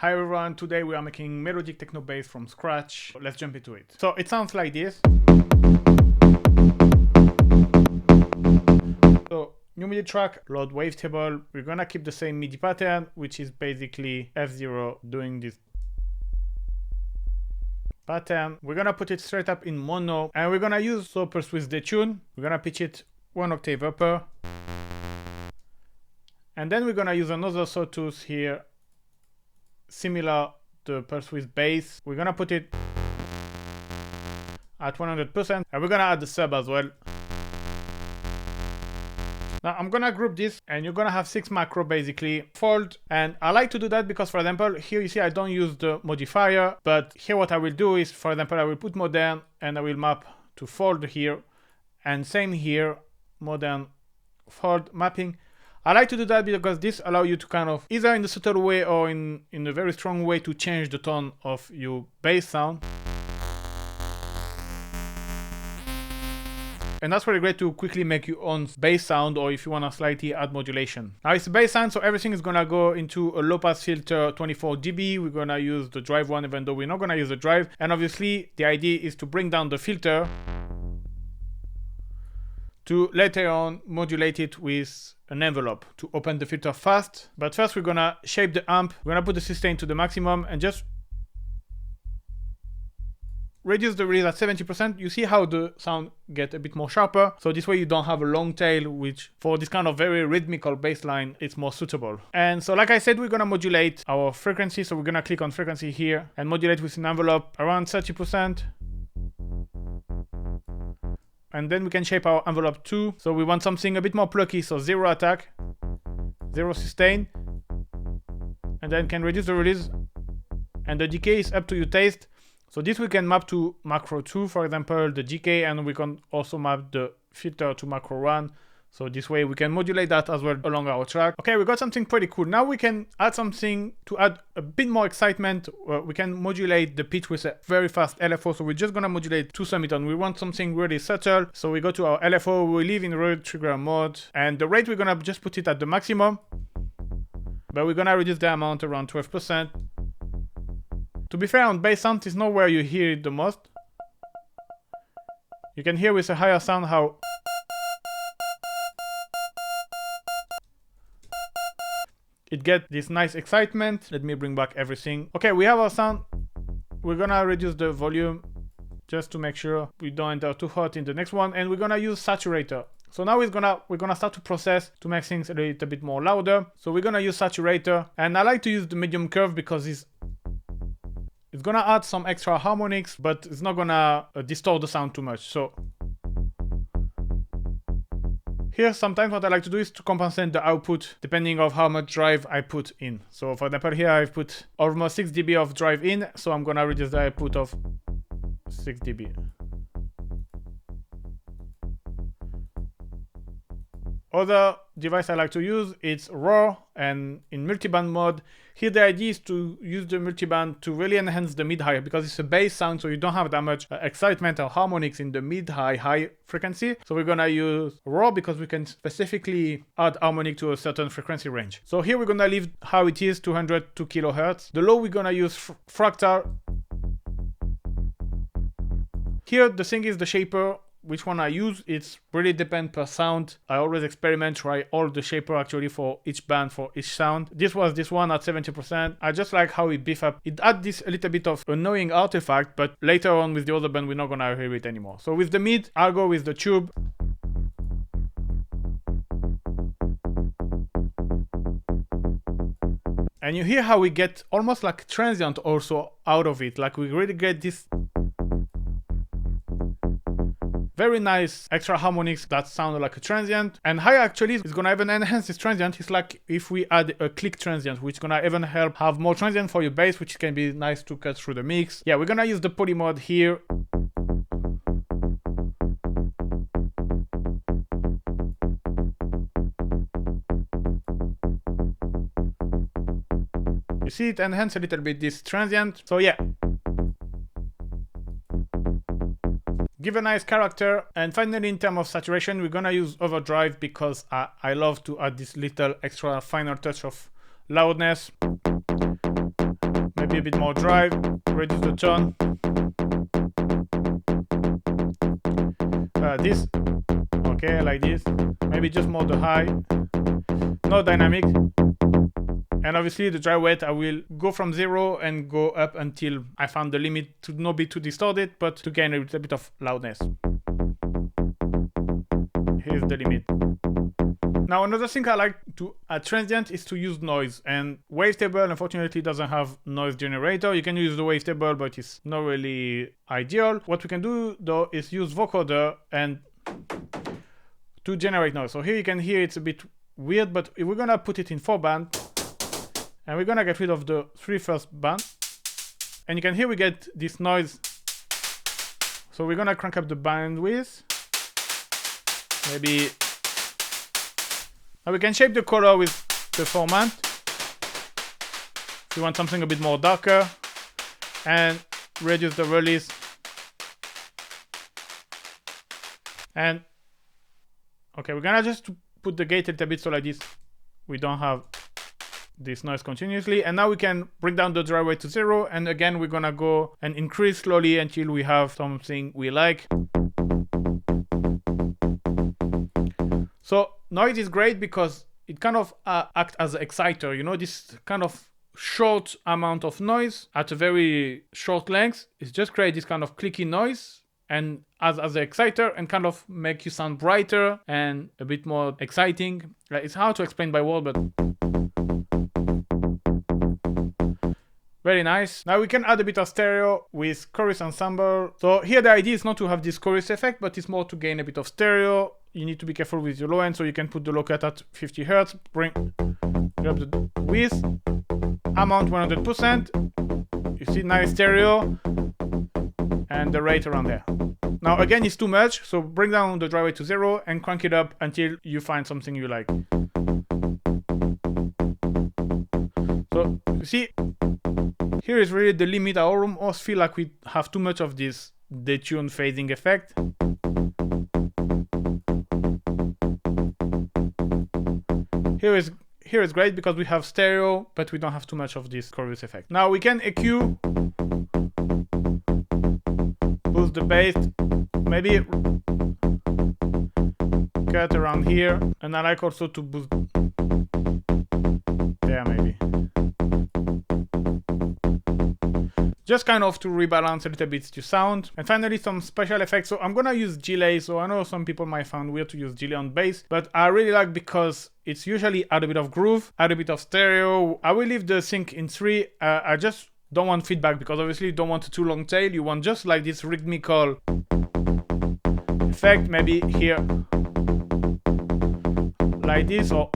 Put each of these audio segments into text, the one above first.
Hi everyone, today we are making Melodic Techno Bass from scratch. Let's jump into it. So it sounds like this. So new MIDI track, load Wavetable. We're gonna keep the same MIDI pattern, which is basically F0 doing this pattern. We're gonna put it straight up in mono, and we're gonna use Pulse Width Detune. We're gonna pitch it 1 octave upper. And then we're gonna use another sawtooth here, similar to Pulse Width Bass. We're gonna put it at 100%, and we're gonna add the sub as well. Now I'm gonna group this, and you're gonna have 6 macro basically. Fold, and I like to do that because, for example, here you see I don't use the modifier, but here what I will do is, for example, I will put modern and I will map to fold here, and same here, modern, fold, mapping. I like to do that because this allows you to kind of, either in a subtle way or in a very strong way, to change the tone of your bass sound. And that's really great to quickly make your own bass sound, or if you want to slightly add modulation. Now it's a bass sound, so everything is gonna go into a low pass filter 24 dB. We're gonna use the drive one, even though we're not gonna use the drive. And obviously the idea is to bring down the filter to later on modulate it with an envelope to open the filter fast. But first we're gonna shape the amp. We're gonna put the sustain to the maximum and just reduce the release at 70%. You see how the sound get a bit more sharper. So this way you don't have a long tail, which for this kind of very rhythmical bass line, it's more suitable. And so like I said, we're gonna modulate our frequency. So we're gonna click on frequency here and modulate with an envelope around 30%. And then we can shape our envelope too. So we want something a bit more plucky. So 0 attack, 0 sustain, and then can reduce the release. And the decay is up to your taste. So this we can map to macro 2, for example, the decay, and we can also map the filter to macro 1. So this way we can modulate that as well along our track. Okay, we got something pretty cool. Now we can add something to add a bit more excitement. We can modulate the pitch with a very fast LFO. So we're just gonna modulate to semitone. We want something really subtle. So we go to our LFO, we leave in rate trigger mode, and the rate we're gonna just put it at the maximum, but we're gonna reduce the amount around 12%. To be fair, on bass sound is not where you hear it the most. You can hear with a higher sound how it gets this nice excitement. Let me bring back everything. Okay, we have our sound. We're gonna reduce the volume just to make sure we don't enter too hot in the next one, and we're gonna use saturator. So now we're gonna start to process to make things a little bit more louder. So we're gonna use saturator, and I like to use the medium curve because it's gonna add some extra harmonics, but it's not gonna distort the sound too much. So here, sometimes what I like to do is to compensate the output depending on how much drive I put in. So for example, here I've put almost 6 dB of drive in, so I'm gonna reduce the output of 6 dB. Other device I like to use, it's raw and in multiband mode. Here the idea is to use the multiband to really enhance the mid-high, because it's a bass sound, so you don't have that much excitement or harmonics in the mid-high frequency. So we're gonna use raw because we can specifically add harmonic to a certain frequency range. So here we're gonna leave how it is, 202 kHz. The low we're gonna use fractal. Here the thing is the shaper. Which one I use, it's really depend per sound. I always experiment, try all the shaper actually for each band, for each sound. This was this one at 70%. I just like how it beef up. It adds this a little bit of annoying artifact, but later on with the other band, we're not gonna hear it anymore. So with the mid, I'll go with the tube. And you hear how we get almost like transient also out of it. Like we really get this very nice extra harmonics that sound like a transient. And high actually is gonna even enhance this transient. It's like if we add a click transient, which is gonna even help have more transient for your bass, which can be nice to cut through the mix. Yeah, we're gonna use the poly mode here. You see it enhance a little bit this transient. So yeah. Give a nice character. And finally, in terms of saturation, we're gonna use overdrive because I love to add this little extra final touch of loudness. maybe a bit more drive, reduce the tone. This, okay, like this. Maybe just more the high, not dynamic. And obviously the dry wet, I will go from 0 and go up until I found the limit to not be too distorted, but to gain a little bit of loudness. Here's the limit. Now another thing I like to add transient is to use noise, and Wavetable unfortunately doesn't have noise generator. You can use the Wavetable, but it's not really ideal. What we can do though is use vocoder and to generate noise. So here you can hear it's a bit weird, but if we're gonna put it in 4 band, and we're gonna get rid of the 3 first band, and you can hear we get this noise. So we're gonna crank up the bandwidth. Maybe now we can shape the color with the format. If you want something a bit more darker, and reduce the release. And okay, we're gonna just put the gate a little bit so like this we don't have this noise continuously. And now we can bring down the dry wet to 0, and again we're gonna go and increase slowly until we have something we like. So noise is great because it kind of acts as an exciter, you know, this kind of short amount of noise at a very short length. It just creates this kind of clicky noise and as an exciter and kind of make you sound brighter and a bit more exciting. It's hard to explain by word, but very nice. Now we can add a bit of stereo with chorus ensemble. So here the idea is not to have this chorus effect, but it's more to gain a bit of stereo. You need to be careful with your low end, so you can put the low cut at 50 Hz, bring up the width, amount 100%. You see nice stereo, and the rate around there. Now again, it's too much, so bring down the dry wet to 0 and crank it up until you find something you like. So you see, here is really the limit. I almost feel like we have too much of this detune phasing effect. Here is great because we have stereo, but we don't have too much of this chorus effect. Now we can EQ, boost the bass, maybe cut around here, and I like also to boost there maybe. Just kind of to rebalance a little bit your sound. And finally some special effects. So I'm gonna use delay. So I know some people might find weird to use delay on bass, but I really like because it's usually add a bit of groove, add a bit of stereo. I will leave the sync in 3. I just don't want feedback because obviously you don't want a too long tail. You want just like this rhythmical effect, maybe here like this, or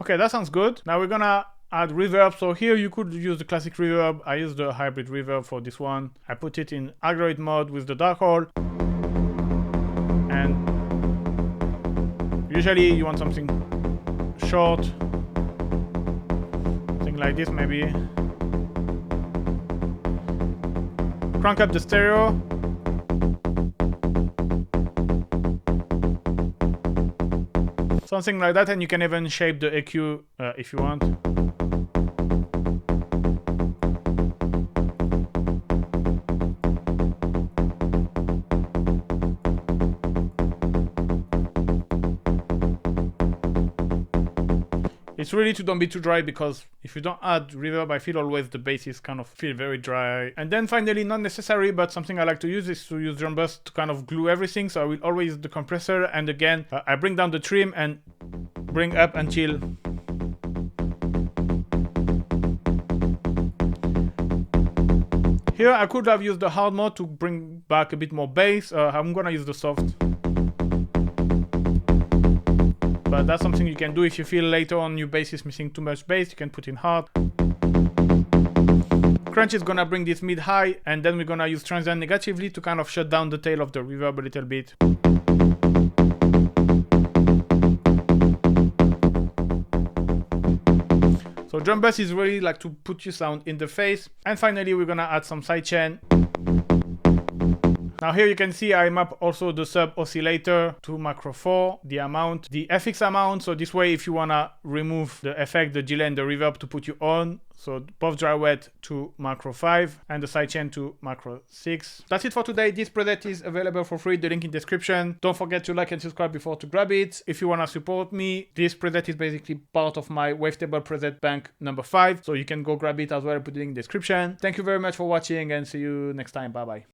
okay, that sounds good. Now we're gonna add reverb. So here you could use the classic reverb. I use the hybrid reverb for this one. I put it in algorithm mode with the dark hole. And usually you want something short, something like this maybe. Crank up the stereo. Something like that, and you can even shape the EQ if you want. It's really to don't be too dry, because if you don't add reverb, I feel always the basses kind of feel very dry. And then finally, not necessary, but something I like to use is to use drum bus to kind of glue everything. So I will always use the compressor, and again, I bring down the trim and bring up until here. I could have used the hard mode to bring back a bit more bass. I'm gonna use the soft. But that's something you can do if you feel later on your bass is missing too much bass. You can put in hard. Crunch is gonna bring this mid-high, and then we're gonna use transient negatively to kind of shut down the tail of the reverb a little bit. So drum bass is really like to put your sound in the face. And finally, we're gonna add some sidechain. Now here you can see I map also the sub oscillator to macro 4, the amount, the FX amount. So this way, if you wanna remove the effect, the delay and the reverb to put you on, so both dry wet to macro 5 and the sidechain to macro 6. That's it for today. This preset is available for free, the link in description. Don't forget to like and subscribe before to grab it. If you wanna support me, this preset is basically part of my Wavetable preset bank number 5. So you can go grab it as well, put it in the description. Thank you very much for watching and see you next time. Bye bye.